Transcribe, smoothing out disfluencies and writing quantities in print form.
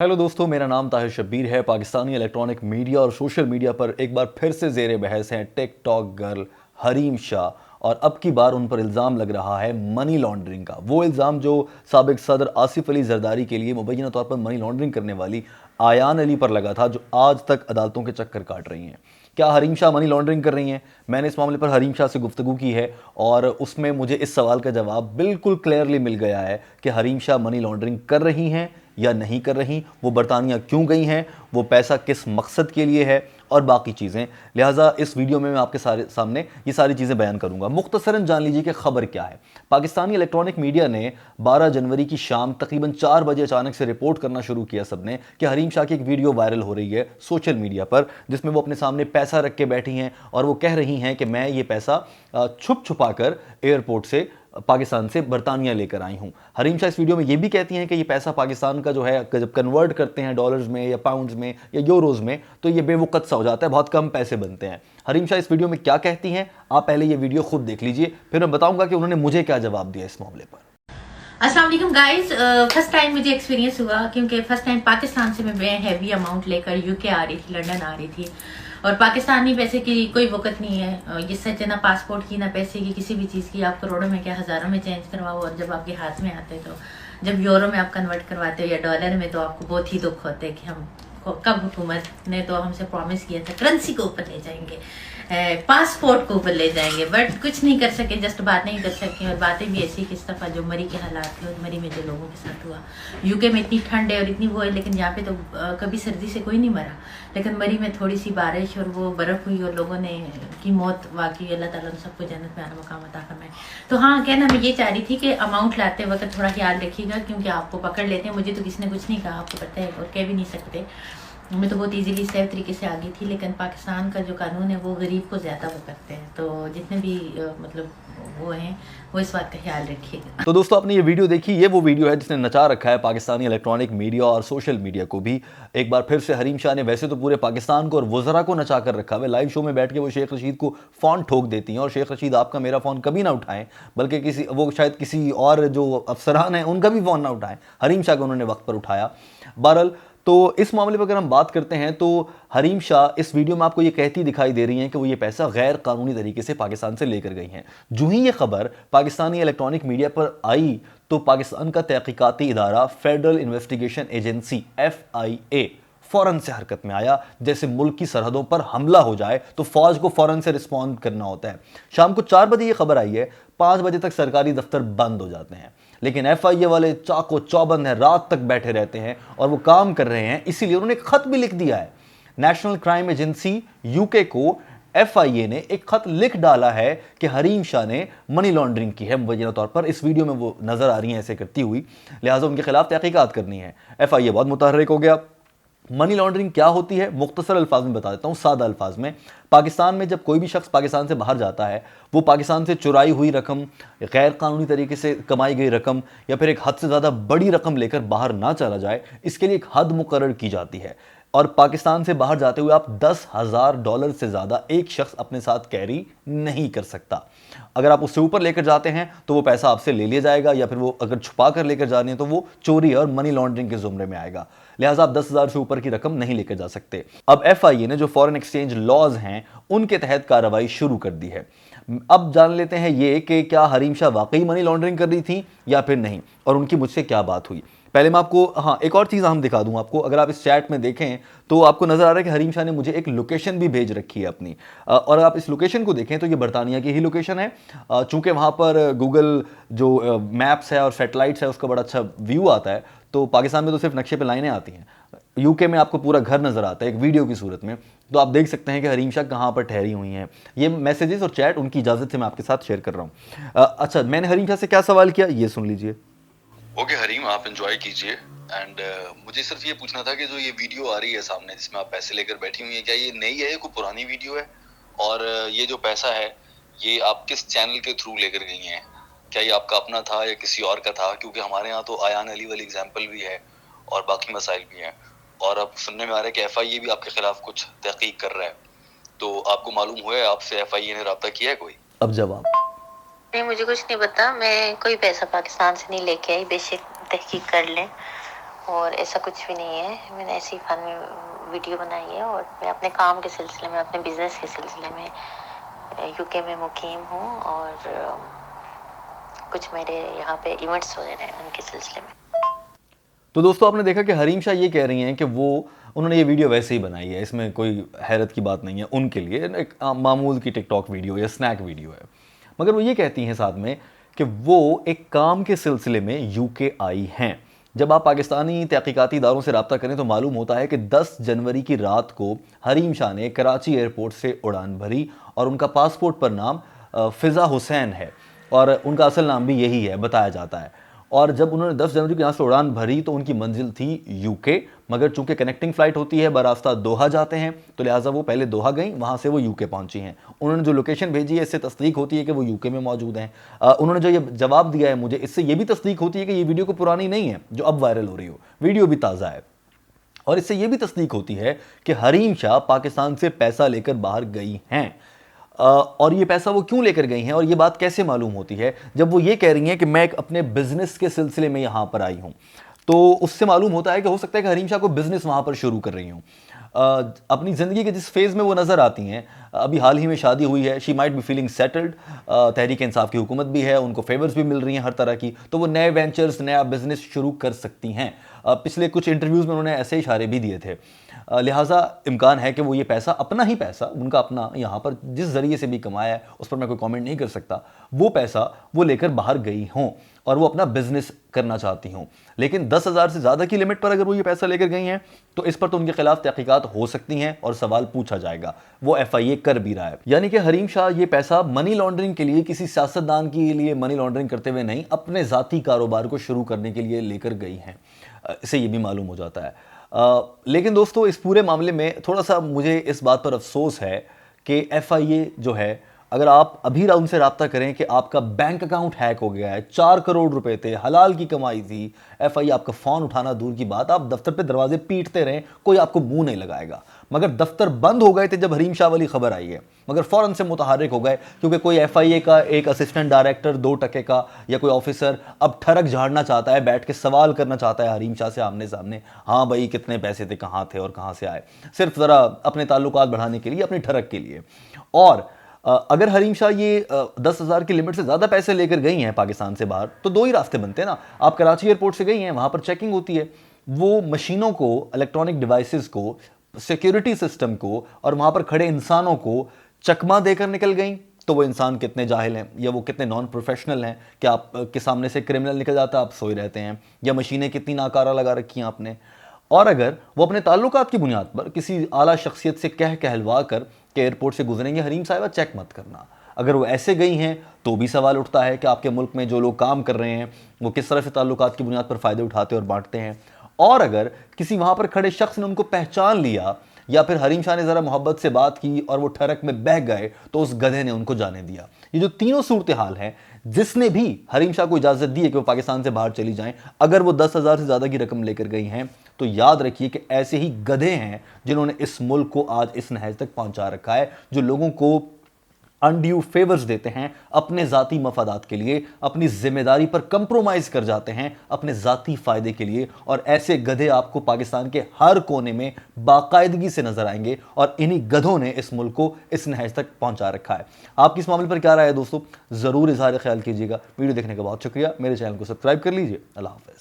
Hello दोस्तों, मेरा नाम ताहिर शब्बीर है। पाकिस्तानी इलेक्ट्रॉनिक मीडिया और सोशल मीडिया पर एक बार फिर से ज़ेर बहस हैं टिकटॉक गर्ल हरीम शाह। और अब की बार उन पर इल्ज़ाम लग रहा है मनी लॉन्ड्रिंग का। वो इल्ज़ाम जो साबिक सदर आसिफ अली जरदारी के लिए मुबैना तौर पर मनी लॉन्ड्रिंग करने वाली आयान अली पर लगा था, जो आज तक अदालतों के चक्कर काट रही हैं। क्या हरीम शाह मनी लॉन्ड्रिंग कर रही हैं? मैंने इस मामले पर हरीम शाह से गुफ्तगू की है और उसमें मुझे इस सवाल का जवाब बिल्कुल क्लियरली मिल गया है कि हरीम शाह मनी लॉन्ड्रिंग कर रही हैं या नहीं कर रही, वो बरतानिया क्यों गई हैं, वो पैसा किस मकसद के लिए है और बाकी चीज़ें। लिहाजा इस वीडियो में मैं आपके सामने ये सारी चीज़ें बयान करूंगा। मुख्तसरन जान लीजिए कि खबर क्या है। पाकिस्तानी इलेक्ट्रॉनिक मीडिया ने 12 जनवरी की शाम तकरीबन 4 बजे अचानक से रिपोर्ट करना शुरू किया सबने कि हरीम शाह की एक वीडियो वायरल हो रही है सोशल मीडिया पर, जिसमें वो अपने सामने पैसा रख के बैठी हैं और वो कह रही हैं कि मैं ये पैसा छुप छुपा कर एयरपोर्ट से पाकिस्तान से बरतानिया लेकर आई हूं। हरीम शाह इस वीडियो में ये भी कहती हैं कि ये पैसा पाकिस्तान का जो है, जब कन्वर्ट करते हैं डॉलर्स में या पाउंड्स में या यूरोज़ में, तो ये बेवकूफ़ सा हो जाता है, बहुत कम पैसे बनते हैं। हरीम शाह इस वीडियो में क्या कहती हैं, आप पहले ये वीडियो खुद देख लीजिए, फिर मैं बताऊंगा कि उन्होंने मुझे क्या जवाब दिया इस मामले पर। अस्सलाम वालेकुम गाइस। फर्स्ट टाइम मुझे एक्सपीरियंस हुआ, क्योंकि फर्स्ट टाइम पाकिस्तान से मैं हैवी अमाउंट लेकर यूके आ रही थी, लंदन आ रही थी। और पाकिस्तानी पैसे की कोई वक़्त नहीं है। ये सच है, ना पासपोर्ट की ना पैसे की, किसी भी चीज़ की। आप करोड़ों में क्या हज़ारों में चेंज करवाओ, और जब आपके हाथ में आते तो जब यूरो में आप कन्वर्ट करवाते हो या डॉलर में, तो आपको बहुत ही दुख होता है कि हम कब हुकूमत ने तो हमसे प्रॉमिस किया था करेंसी को ऊपर ले जाएंगे, पासपोर्ट को ऊपर ले जाएंगे, बट कुछ नहीं कर सके, जस्ट बात नहीं कर सके। और बातें भी ऐसी किस दफ़ा जो मरी के हालात थे, और मरी में जो लोगों के साथ हुआ। यूके में इतनी ठंड है और इतनी वो है, लेकिन यहाँ पे तो कभी सर्दी से कोई नहीं मरा, लेकिन मरी में थोड़ी सी बारिश और वो बर्फ़ हुई और लोगों ने की मौत वाकई। अल्लाह ताला उन सबको जन्नत में आला मकाम अता फरमाए। तो हाँ, कहना मैं ये चाह रही थी कि अमाउंट लाते वक्त थोड़ा ख्याल रखिएगा, क्योंकि आपको पकड़ लेते हैं। मुझे तो किसी ने कुछ नहीं कहा, आपको पता है, और कह भी नहीं सकते। मैं तो बहुत इजीली सेफ तरीके से आ गई थी, लेकिन पाकिस्तान का जो कानून है वो गरीब को ज़्यादा वो करते हैं। तो जितने भी मतलब वो हैं, वो इस बात का ख्याल रखिएगा। तो दोस्तों, आपने ये वीडियो देखी, ये वो वीडियो है जिसने नचा रखा है पाकिस्तानी इलेक्ट्रॉनिक मीडिया और सोशल मीडिया को भी। एक बार फिर से हरीम शाह ने वैसे तो पूरे पाकिस्तान को और वज़रा को नचा कर रखा है। लाइव शो में बैठ के वो शेख रशीद को फ़ोन ठोक देती हैं, और शेख रशीद आपका मेरा फ़ोन कभी ना उठाएं, बल्कि वो शायद किसी और जो अफसरान हैं उनका भी फ़ोन ना उठाएं। हरीम शाह को उन्होंने वक्त पर उठाया। बहरहाल, तो इस मामले पर अगर हम बात करते हैं, तो हरीम शाह इस वीडियो में आपको ये कहती दिखाई दे रही हैं कि वो ये पैसा गैर कानूनी तरीके से पाकिस्तान से लेकर गई हैं। जो ही ये खबर पाकिस्तानी इलेक्ट्रॉनिक मीडिया पर आई, तो पाकिस्तान का तहकीकाती इदारा फेडरल इन्वेस्टिगेशन एजेंसी FIA फ़ौरन से हरकत में आया। जैसे मुल्क की सरहदों पर हमला हो जाए तो फौज को फ़ौरन से रिस्पॉन्ड करना होता है। शाम को 4 बजे ये खबर आई है, 5 बजे तक सरकारी दफ्तर बंद हो जाते हैं, लेकिन FIA वाले चाको चौबंद हैं, रात तक बैठे रहते हैं और वो काम कर रहे हैं। इसीलिए उन्होंने एक खत भी लिख दिया है। नेशनल क्राइम एजेंसी UK को FIA ने एक खत लिख डाला है कि हरीम शाह ने मनी लॉन्ड्रिंग की है मुबैना तौर पर। इस वीडियो में वो नजर आ रही हैं ऐसे करती हुई, लिहाजा उनके खिलाफ तहकीकात करनी है। FIA बहुत मुतहर्रिक हो गया। मनी लॉन्ड्रिंग क्या होती है, मुख्तसर अल्फाज में बता देता हूँ, सादा अल्फाज में। पाकिस्तान में जब कोई भी शख्स पाकिस्तान से बाहर जाता है, वो पाकिस्तान से चुराई हुई रकम, गैर कानूनी तरीके से कमाई गई रकम, या फिर एक हद से ज़्यादा बड़ी रकम लेकर बाहर ना चला जाए, इसके लिए एक हद मुकर्रर की जाती है। और पाकिस्तान से बाहर जाते हुए आप $10,000 से ज़्यादा एक शख्स अपने साथ कैरी नहीं कर सकता। अगर आप उससे ऊपर लेकर जाते हैं तो वो पैसा आपसे ले लिया जाएगा, या फिर वो अगर छुपा कर लेकर जा रहे हैं तो वो चोरी और मनी लॉन्ड्रिंग के जुमरे में आएगा। लिहाजा आप 10,000 से ऊपर की रकम नहीं लेकर जा सकते। अब FIA ने जो फॉरेन एक्सचेंज लॉज हैं उनके तहत कार्रवाई शुरू कर दी है। अब जान लेते हैं ये कि क्या हरीम शाह वाकई मनी लॉन्ड्रिंग कर रही थी या फिर नहीं, और उनकी मुझसे क्या बात हुई। पहले मैं आपको एक और चीज़ हम दिखा दूं आपको। अगर आप इस चैट में देखें तो आपको नज़र आ रहा है कि हरीम शाह ने मुझे एक लोकेशन भी भेज रखी है अपनी, और आप इस लोकेशन को देखें तो ये बरतानिया की ही लोकेशन है। चूँकि वहाँ पर गूगल जो मैप्स है और सैटेलाइट्स है उसका बड़ा अच्छा व्यू आता है, तो पाकिस्तान में तो सिर्फ नक्शे पे लाइनें आती हैं। UK में आपको पूरा घर नज़र आता है एक वीडियो की सूरत में, तो आप देख सकते हैं कि हरीम शाह कहाँ पर ठहरी हुई हैं। ये मैसेजेस और चैट उनकी इजाज़त से मैं आपके साथ शेयर कर रहा हूँ। अच्छा, मैंने हरीम शाह से क्या सवाल किया, ये सुन लीजिए। ओके हरीम, आप एंजॉय कीजिए। एंड मुझे सिर्फ ये पूछना था कि जो ये वीडियो आ रही है सामने जिसमें आप पैसे लेकर बैठी हुई हैं, क्या ये नई है, कोई पुरानी वीडियो है? और ये जो पैसा है ये आप किस चैनल के थ्रू लेकर गई हैं? क्या ये आपका अपना था या किसी और का था? क्योंकि हमारे यहाँ तो आयान अली वाली एग्जाम्पल भी है और बाकी मसाइल भी हैं, और अब सुनने में आ रहा है कि FIA भी आपके खिलाफ कुछ तहकीक कर रहा है। तो आपको मालूम हुआ है, आपसे FIA ने रब्ता किया है कोई? अब जवाब नहीं, मुझे कुछ नहीं पता। मैं कोई पैसा पाकिस्तान से नहीं लेके आई, बेशक तहकीक कर लें। और ऐसा कुछ भी नहीं है। मैंने ऐसी फन वीडियो बनाई है और मैं अपने काम के सिलसिले में, अपने बिजनेस के सिलसिले में यूके में मुकीम हूँ और कुछ मेरे यहाँ पे इवेंट्स हो रहे हैं उनके सिलसिले में। तो दोस्तों आपने देखा कि हरीम शाह ये कह रही हैं कि उन्होंने ये वीडियो वैसे ही बनाई है, इसमें कोई हैरत की बात नहीं है, उनके लिए एक मामूल की टिकटॉक वीडियो या स्नैक वीडियो है। मगर वो ये कहती हैं साथ में कि वो एक काम के सिलसिले में यूके आई हैं। जब आप पाकिस्तानी तहकीकाती इदारों से रब्ता करें तो मालूम होता है कि 10 जनवरी की रात को हरीम शाह ने कराची एयरपोर्ट से उड़ान भरी और उनका पासपोर्ट पर नाम फ़िज़ा हुसैन है और उनका असल नाम भी यही है बताया जाता है। और जब उन्होंने 10 जनवरी को यहाँ से उड़ान भरी तो उनकी मंजिल थी यूके, मगर चूंकि कनेक्टिंग फ़्लाइट होती है बरास्ता दोहा जाते हैं तो लिहाजा वो पहले दोहा गई, वहाँ से वो यूके पहुँची हैं। उन्होंने जो लोकेशन भेजी है इससे तस्दीक होती है कि वो यूके में मौजूद हैं। उन्होंने जो ये जवाब दिया है मुझे, इससे ये भी तस्दीक होती है कि ये वीडियो को पुरानी नहीं है जो अब वायरल हो रही हो, वीडियो भी ताज़ा है। और इससे ये भी तस्दीक होती है कि हरीम शाह पाकिस्तान से पैसा लेकर बाहर गई हैं। और ये पैसा वो क्यों लेकर गई हैं और ये बात कैसे मालूम होती है जब वो ये कह रही हैं कि मैं एक अपने बिजनेस के सिलसिले में यहाँ पर आई हूँ। तो उससे मालूम होता है कि हो सकता है कि हरीम शाह को बिजनेस वहाँ पर शुरू कर रही हूँ। अपनी ज़िंदगी के जिस फेज़ में वो नज़र आती हैं, अभी हाल ही में शादी हुई है, she might be feeling settled, Tehreek Insaf की हुकूमत भी है, उनको फेवर्स भी मिल रही हैं हर तरह की, तो वो नए वेंचर्स, नया बिजनेस शुरू कर सकती हैं। पिछले कुछ इंटरव्यूज़ में उन्होंने ऐसे इशारे भी दिए थे। लिहाजा इम्कान है कि वो ये पैसा, अपना ही पैसा, उनका अपना यहाँ पर जिस ज़रिए से भी कमाया है उस पर मैं कोई कमेंट नहीं कर सकता, वो पैसा वो लेकर बाहर गई हों और वो अपना बिजनेस करना चाहती हूँ। लेकिन 10,000 से ज़्यादा की लिमिट पर अगर वो ये पैसा लेकर गई हैं तो इस पर तो उनके खिलाफ तहकीकात हो सकती हैं और सवाल पूछा जाएगा। वो FIA कर भी रहा है। यानी कि हरीम शाह ये पैसा मनी लॉन्ड्रिंग के लिए, किसी सियासतदान के लिए मनी लॉन्ड्रिंग करते हुए नहीं, अपने ज़ाती कारोबार को शुरू करने के लिए लेकर गई हैं। इससे ये भी मालूम हो जाता है। लेकिन दोस्तों इस पूरे मामले में थोड़ा सा मुझे इस बात पर अफसोस है कि FIA जो है, अगर आप अभी उनसे रब्ता करें कि आपका बैंक अकाउंट हैक हो गया है, 4 करोड़ रुपए थे, हलाल की कमाई थी, FIA आपका फ़ोन उठाना दूर की बात, आप दफ्तर पे दरवाजे पीटते रहें, कोई आपको मुंह नहीं लगाएगा। मगर दफ्तर बंद हो गए थे जब हरीम शाह वाली खबर आई है, मगर फ़ौरन से मुतहर्रिक हो गए क्योंकि कोई FIA का एक असिस्टेंट डायरेक्टर 2 टके का या कोई ऑफिसर अब ठरक झाड़ना चाहता है, बैठ के सवाल करना चाहता है हरीम शाह से आमने सामने, हाँ भाई कितने पैसे थे, कहाँ थे और कहाँ से आए, सिर्फ ज़रा अपने ताल्लुकात बढ़ाने के लिए, अपनी ठरक के लिए। और अगर हरीम शाह ये 10,000 की लिमिट से ज़्यादा पैसे लेकर गई हैं पाकिस्तान से बाहर तो 2 ही रास्ते बनते हैं ना। आप कराची एयरपोर्ट से गई हैं, वहाँ पर चेकिंग होती है, वो मशीनों को, इलेक्ट्रॉनिक डिवाइसेस को, सिक्योरिटी सिस्टम को और वहाँ पर खड़े इंसानों को चकमा देकर निकल गई, तो वो इंसान कितने जाहिल हैं या वो कितने नॉन प्रोफेशनल हैं कि आप के सामने से क्रिमिनल निकल जाता है, आप सोए रहते हैं, या मशीनें कितनी नाकारा लगा रखी हैं आपने। और अगर वो अपने ताल्लुकात की बुनियाद पर किसी आला शख्सियत से कहलवा कर के एयरपोर्ट से गुजरेंगे, हरीम साहिबा चेक मत करना, अगर वो ऐसे गई हैं तो भी सवाल उठता है कि आपके मुल्क में जो लोग काम कर रहे हैं वो किस तरह से ताल्लुकात की बुनियाद पर फ़ायदे उठाते और बांटते हैं। और अगर किसी वहाँ पर खड़े शख्स ने उनको पहचान लिया या फिर हरीम शाह ने ज़रा मोहब्बत से बात की और वो ठरक में बह गए तो उस गधे ने उनको जाने दिया। ये जो तीनों सूरत हाल हैं, जिसने भी हरीम शाह को इजाज़त दी है कि वो पाकिस्तान से बाहर चली जाएं, अगर वो 10,000 से ज़्यादा की रकम लेकर गई हैं तो याद रखिए कि ऐसे ही गधे हैं जिन्होंने इस मुल्क को आज इस नहज तक पहुंचा रखा है, जो लोगों को अनड्यू फेवर्स देते हैं अपने ज़ाती मफादात के लिए, अपनी जिम्मेदारी पर कंप्रोमाइज़ कर जाते हैं अपने ज़ाती फ़ायदे के लिए। और ऐसे गधे आपको पाकिस्तान के हर कोने में बाकायदगी से नजर आएंगे और इन्हीं गधों ने इस मुल्क को इस नहज तक पहुंचा रखा है। आपकी इस मामले पर क्या राय है दोस्तों, ज़रूर इज़हार ख्याल कीजिएगा। वीडियो देखने का बहुत शुक्रिया। मेरे चैनल को सब्सक्राइब कर लीजिए। अल्लाह हाफ़िज़।